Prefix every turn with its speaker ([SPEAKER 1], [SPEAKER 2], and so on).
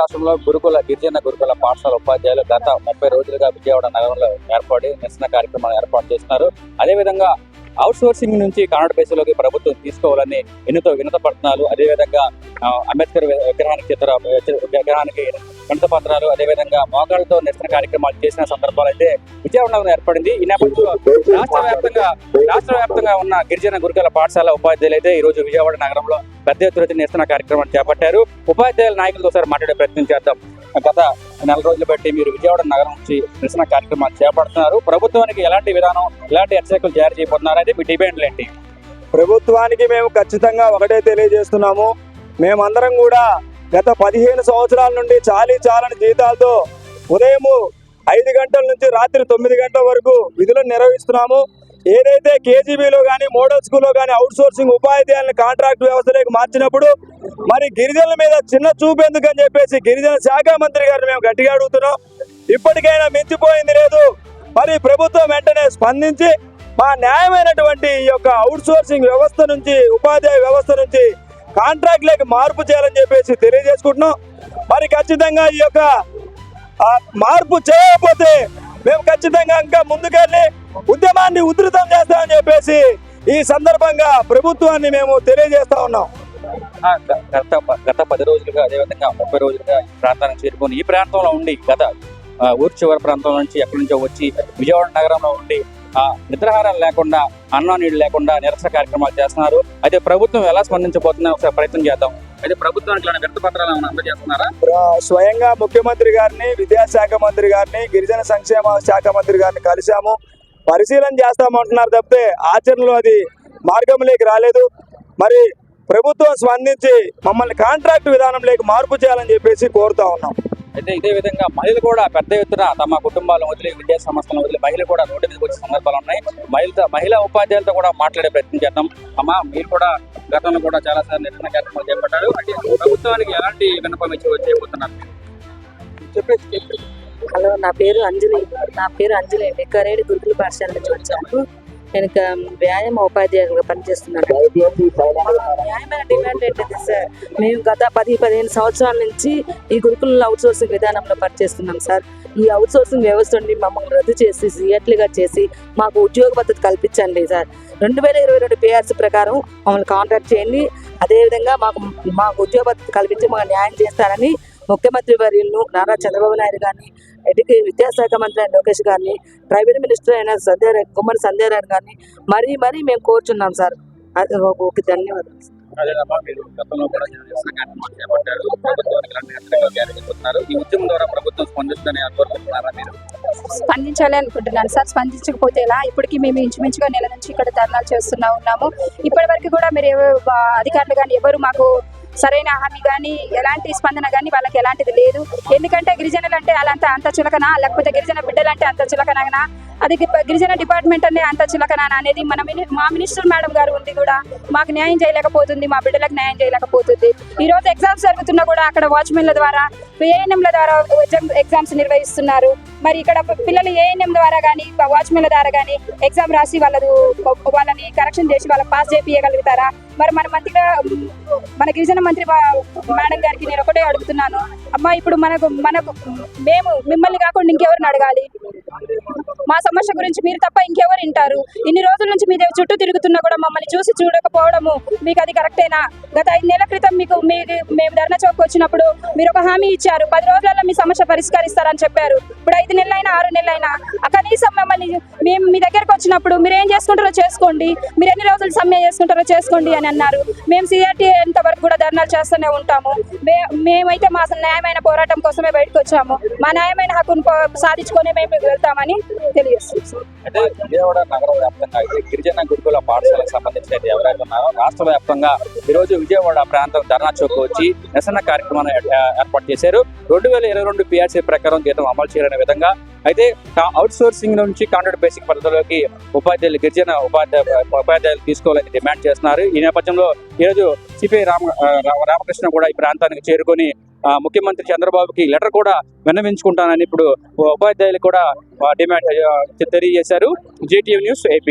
[SPEAKER 1] రాష్ట్రంలో గిరిజన గురుకుల పాఠశాల ఉపాధ్యాయులు గత 30 రోజులుగా విజయవాడ నగరంలో ఏర్పడి నిరసన కార్యక్రమాలు ఏర్పాటు చేస్తున్నారు. అదేవిధంగా అవుట్ సోర్సింగ్ నుంచి కాంట్రాక్ట్ బేస్లోకి ప్రభుత్వం తీసుకోవాలని వినత పడుతున్నారు. అదేవిధంగా అంబేద్కర్ విగ్రహానికి వినత పత్రాలు, అదేవిధంగా మోకాళ్ళతో నిరసన కార్యక్రమాలు చేసిన సందర్భాలు అయితే విజయవాడ నగరం ఏర్పడింది. ఈ నేపథ్యంలో రాష్ట్ర వ్యాప్తంగా ఉన్న గిరిజన గురుకుల పాఠశాల ఉపాధ్యాయులు అయితే ఈ రోజు విజయవాడ నగరంలో పెద్ద ఎత్తున నిరసన కార్యక్రమాలు చేపట్టారు. ఉపాధ్యాయుల నాయకులతో ఒకసారి మాట్లాడే ప్రయత్నం చేద్దాం. గత 4 రోజులు బట్టి మీరు విజయవాడ నగరం నుంచి నిరసన కార్యక్రమాలు చేపడుతున్నారు. ప్రభుత్వానికి ఎలాంటి విధానం, ఎలాంటి హెచ్చరికలు జారీ చేయబోతున్నారు అయితే మీ డిమాండ్లు ఏంటి?
[SPEAKER 2] ప్రభుత్వానికి మేము ఖచ్చితంగా ఒకటే తెలియజేస్తున్నాము. మేమందరం కూడా గత 15 సంవత్సరాల నుండి చాలని జీతాలతో ఉదయం 5 గంటల నుంచి రాత్రి 9 గంటల వరకు విధులను నిర్వహిస్తున్నాము. ఏదైతే కేజీబీలో కానీ మోడల్ స్కూల్లో కానీ అవుట్ సోర్సింగ్ ఉపాధ్యాయులను కాంట్రాక్ట్ వ్యవస్థలోకి మార్చినప్పుడు మరి గిరిజనుల మీద చిన్న చూపు ఎందుకని చెప్పేసి గిరిజన శాఖ మంత్రి గారిని మేము గట్టిగా అడుగుతున్నాం. ఇప్పటికైనా మించిపోయింది లేదు. మరి ప్రభుత్వం వెంటనే స్పందించి మా న్యాయమైనటువంటి ఈ యొక్క అవుట్ సోర్సింగ్ వ్యవస్థ నుంచి, ఉపాధ్యాయ వ్యవస్థ నుంచి కాంట్రాక్ట్లోకి మార్పు చేయాలని చెప్పేసి తెలియజేసుకుంటున్నాం. మరి ఖచ్చితంగా ఈ యొక్క మార్పు చేయకపోతే మేము ఖచ్చితంగా ఇంకా ముందుకెళ్ళి ఉద్యమాన్ని ఉధృతం చేస్తామని చెప్పేసి ఈ సందర్భంగా ప్రభుత్వాన్ని మేము తెలియజేస్తా ఉన్నాం.
[SPEAKER 1] గత 10 రోజులుగా, అదేవిధంగా 30 రోజులుగా ఈ ప్రాంతానికి చేరుకొని ఈ ప్రాంతంలో ఉండి ఊరు చివరి ప్రాంతం నుంచి ఎక్కడి నుంచో వచ్చి విజయవాడ నగరంలో ఉండి నిద్రాహారం లేకుండా, అన్నం నీళ్ళు లేకుండా నిరసన కార్యక్రమాలు చేస్తున్నారు. అయితే ప్రభుత్వం ఎలా స్పందించబోతుందో ఒకసారి ప్రయత్నం చేద్దాం. అయితే ప్రభుత్వానికి వినతి పత్రాలు ఏమైనా అందజేస్తున్నారా?
[SPEAKER 2] స్వయంగా ముఖ్యమంత్రి గారిని, విద్యాశాఖ మంత్రి గారిని, గిరిజన సంక్షేమ శాఖ మంత్రి గారిని కలిశాము. పరిశీలన చేస్తామంటున్నారు తప్పితే ఆచరణలో అది మార్గంలోకి రాలేదు. మరి ప్రభుత్వం స్పందించి మమ్మల్ని కాంట్రాక్ట్ విధానంలోకి మార్పు చేయాలని చెప్పేసి కోరుతా ఉన్నాం.
[SPEAKER 1] అయితే ఇదే విధంగా మహిళలు కూడా పెద్ద ఎత్తున తమ కుటుంబాలను వదిలి, విద్యా సంస్థలను వదిలి మహిళలు కూడా రోడ్డు మీదకి వచ్చే సందర్భాలు ఉన్నాయి. మహిళా ఉపాధ్యాయులతో కూడా మాట్లాడే ప్రయత్నం చేద్దాం. అమ్మా, మీరు కూడా గతంలో కూడా చాలా సార్లు నిరసన కార్యక్రమాలు చేపట్టారు. అంటే ప్రభుత్వానికి ఎలాంటి విన్నపం చేయబోతున్నారు?
[SPEAKER 3] హలో, నా పేరు అంజలి అండి. కరేడి గురుకుల పాఠశాల నుంచి వచ్చాను. నేను వ్యాయామ ఉపాధ్యాయులుగా పనిచేస్తున్నాను. న్యాయమైన డిమాండ్ ఏంటంటే సార్, మేము గత 10-15 సంవత్సరాల నుంచి ఈ గురుకుల అవుట్ సోర్సింగ్ విధానంలో పనిచేస్తున్నాం సార్. ఈ అవుట్ సోర్సింగ్ వ్యవస్థని మమ్మల్ని రద్దు చేసి సిఎట్లుగా చేసి మాకు ఉద్యోగ భద్రత కల్పించండి సార్. 2022 PRC ప్రకారం మమ్మల్ని కాంట్రాక్ట్ చేయండి. అదేవిధంగా మాకు ఉద్యోగ భద్రత కల్పించి మాకు న్యాయం చేస్తారని ముఖ్యమంత్రి వర్యులను నారా చంద్రబాబు నాయుడు గారిని, విద్యాశాఖ మంత్రి అయిన లోకేష్ గారిని, ట్రైబల్ మినిస్టర్ అయిన గుమ్మడి సంధ్యారాయణ గారిని మరీ మేము కోరుచున్నాం సార్. ఓకే, ధన్యవాదాలు.
[SPEAKER 4] స్పందించాలి అనుకుంటున్నాను సార్. స్పందించకపోతే ఎలా? ఇప్పటికీ మేము ఇంచుమించుగా నెల నుంచి ఇక్కడ ధర్నాలు ఉన్నాము. ఇప్పటి వరకు కూడా మీరు అధికారులు కానీ ఎవరు మాకు సరైన హామీ కానీ, ఎలాంటి స్పందన కానీ వాళ్ళకి ఎలాంటిది లేదు. ఎందుకంటే గిరిజనులు అంటే వాళ్ళంతా అంత చులకనా, లేకపోతే గిరిజన బిడ్డలు అంటే అంత చులకనా, అది గిరిజన డిపార్ట్మెంట్ అనే అంత చులకనా అనేది మా మినిస్టర్ మేడం గారు ఉంది కూడా మాకు న్యాయం చేయలేకపోతుంది, మా బిడ్డలకు న్యాయం చేయలేకపోతుంది. ఈ రోజు ఎగ్జామ్స్ జరుగుతున్నా కూడా అక్కడ వాచ్మెన్ల ద్వారా, ఏఎన్ఎంల ద్వారా ఎగ్జామ్స్ నిర్వహిస్తున్నారు. మరి ఇక్కడ పిల్లలు ఏఎన్ఎం ద్వారా కానీ, వాచ్మెన్ల ద్వారా కానీ ఎగ్జామ్ రాసి వాళ్ళని కరెక్షన్ చేసి వాళ్ళకి పాస్ చేయించగలుగుతారా? మరి మన గిరిజన మంత్రి మేడం గారికి నేను ఒకటే అడుగుతున్నాను, అమ్మా, ఇప్పుడు మేము మిమ్మల్ని కాకుండా ఇంకెవరిని అడగాలి? మా సమస్య గురించి మీరు తప్ప ఇంకెవరు వింటారు? ఇన్ని రోజుల నుంచి మీ చుట్టూ తిరుగుతున్నా కూడా మమ్మల్ని చూసి చూడకపోవడము మీకు అది కరెక్టేనా? గత 5 నెలల క్రితం మేము ధర్నా చౌక్ వచ్చినప్పుడు మీరు ఒక హామీ ఇచ్చారు, 10 రోజులలో మీ సమస్య పరిష్కరిస్తారని చెప్పారు. ఇప్పుడు 5 నెలలైనా 6 నెలలైనా కనీసం మమ్మల్ని మేము మీ దగ్గరకు వచ్చినప్పుడు మీరు ఏం చేసుకుంటారో చేసుకోండి, మీరు ఎన్ని రోజులు సమ్మె చేసుకుంటారో చేసుకోండి అని అన్నారు. మేము సిఆర్టీ ఎంతవరకు కూడా ధర్నాలు చేస్తూనే ఉంటాము. మేమైతే మా న్యాయమైన పోరాటం కోసమే బయటకు వచ్చాము. మా న్యాయమైన హక్కును సాధించుకొని మేము వెళ్తామని తెలియజేస్తున్నాం.
[SPEAKER 1] అంటే విజయవాడ నగర వ్యాప్తంగా గిరిజన గురుకుల పాఠశాలకు సంబంధించిన ఎవరైతే ఉన్నారో రాష్ట్ర వ్యాప్తంగా ఈరోజు విజయవాడ ప్రాంతం ధర్నా చౌక్ వచ్చి నిరసన కార్యక్రమాన్ని ఏర్పాటు చేశారు. 2022 PRC ప్రకారం జీతం అమలు చేయాలనే విధంగా. అయితే అవుట్ సోర్సింగ్ నుంచి కాంట్రాక్ట్ బేసిక్ పద్ధతిలోకి గిరిజన ఉపాధ్యాయులు తీసుకోవాలని డిమాండ్ చేస్తున్నారు. ఈ నేపథ్యంలో ఈరోజు సిపిఐ రామకృష్ణ కూడా ఈ ప్రాంతానికి చేరుకొని ముఖ్యమంత్రి చంద్రబాబుకి లెటర్ కూడా విన్నవించుకుంటానని ఇప్పుడు ఉపాధ్యాయులు కూడా డిమాండ్ తెలియజేశారు. GTV news, AP.